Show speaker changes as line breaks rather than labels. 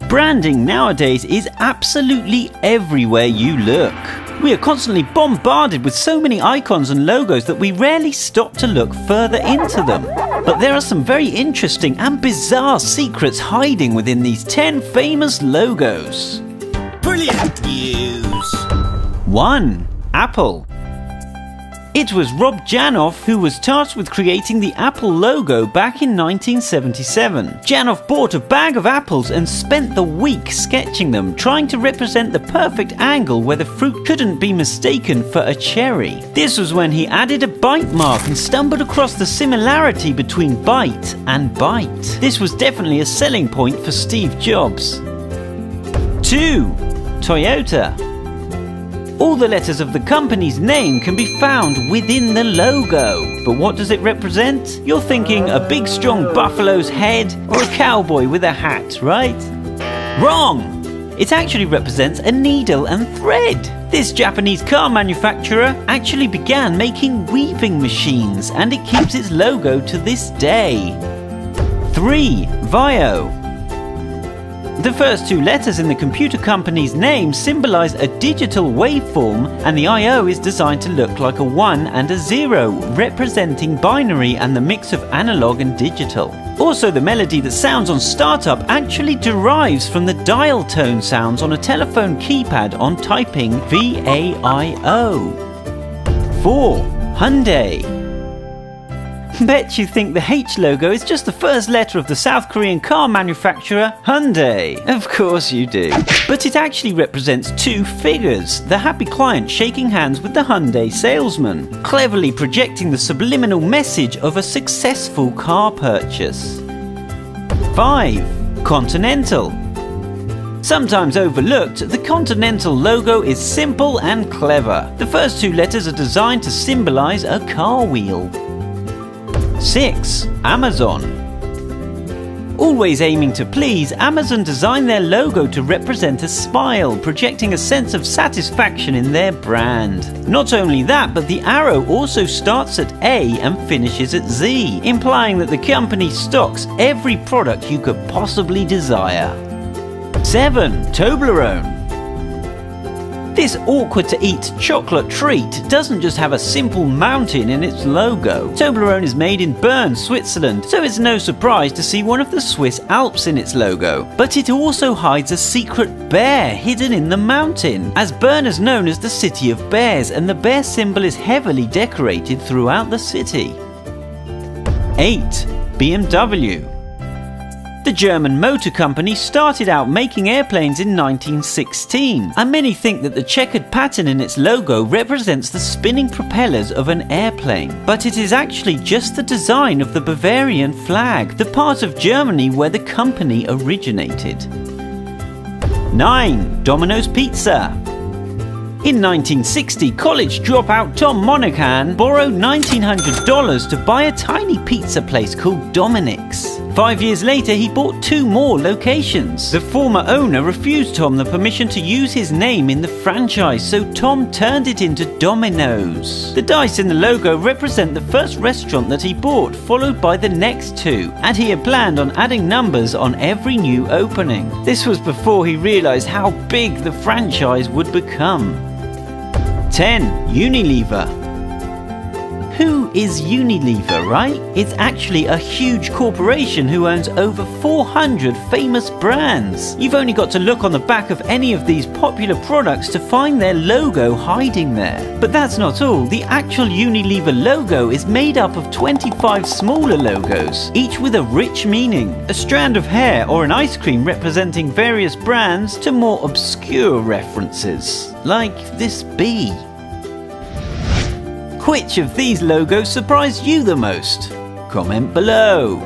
Branding nowadays is absolutely everywhere you look. We are constantly bombarded with so many icons and logos that we rarely stop to look further into them. But there are some very interesting and bizarre secrets hiding within these 10 famous logos.
Brilliant news!
1. Apple. It was Rob Janoff who was tasked with creating the Apple logo back in 1977. Janoff bought a bag of apples and spent the week sketching them, trying to represent the perfect angle where the fruit couldn't be mistaken for a cherry. This was when he added a bite mark and stumbled across the similarity between bite and bite. This was definitely a selling point for Steve Jobs. 2. Toyota. All the letters of the company's name can be found within the logo. But what does it represent? You're thinking a big strong buffalo's head or a cowboy with a hat, right? Wrong! It actually represents a needle and thread. This Japanese car manufacturer actually began making weaving machines, and it keeps its logo to this day. 3. Vaio. The first 2 letters in the computer company's name symbolize a digital waveform, and the IO is designed to look like a 1 and a 0, representing binary and the mix of analog and digital. Also, the melody that sounds on startup actually derives from the dial tone sounds on a telephone keypad on typing VAIO. 4. Hyundai. Bet you think the H logo is just the first letter of the South Korean car manufacturer Hyundai. Of course you do. But it actually represents 2 figures, the happy client shaking hands with the Hyundai salesman, cleverly projecting the subliminal message of a successful car purchase. 5. Continental. Sometimes overlooked, the Continental logo is simple and clever. The first 2 letters are designed to symbolize a car wheel. 6. Amazon. Always aiming to please, Amazon designed their logo to represent a smile, projecting a sense of satisfaction in their brand. Not only that, but the arrow also starts at A and finishes at Z, implying that the company stocks every product you could possibly desire. 7. Toblerone. This awkward-to-eat chocolate treat doesn't just have a simple mountain in its logo. Toblerone is made in Bern, Switzerland, so it's no surprise to see one of the Swiss Alps in its logo. But it also hides a secret bear hidden in the mountain, as Bern is known as the city of bears, and the bear symbol is heavily decorated throughout the city. 8. BMW. The German motor company started out making airplanes in 1916, and many think that the checkered pattern in its logo represents the spinning propellers of an airplane. But it is actually just the design of the Bavarian flag, the part of Germany where the company originated. 9. Domino's Pizza. In 1960, college dropout Tom Monaghan borrowed $1,900 to buy a tiny pizza place called Dominic's. 5 years later, he bought 2 more locations. The former owner refused Tom the permission to use his name in the franchise, so Tom turned it into Domino's. The dice in the logo represent the first restaurant that he bought, followed by the next 2, and he had planned on adding numbers on every new opening. This was before he realized how big the franchise would become. 10. Unilever. Who is Unilever, right? It's actually a huge corporation who owns over 400 famous brands. You've only got to look on the back of any of these popular products to find their logo hiding there. But that's not all. The actual Unilever logo is made up of 25 smaller logos, each with a rich meaning. A strand of hair or an ice cream representing various brands to more obscure references, like this bee. Which of these logos surprised you the most? Comment below.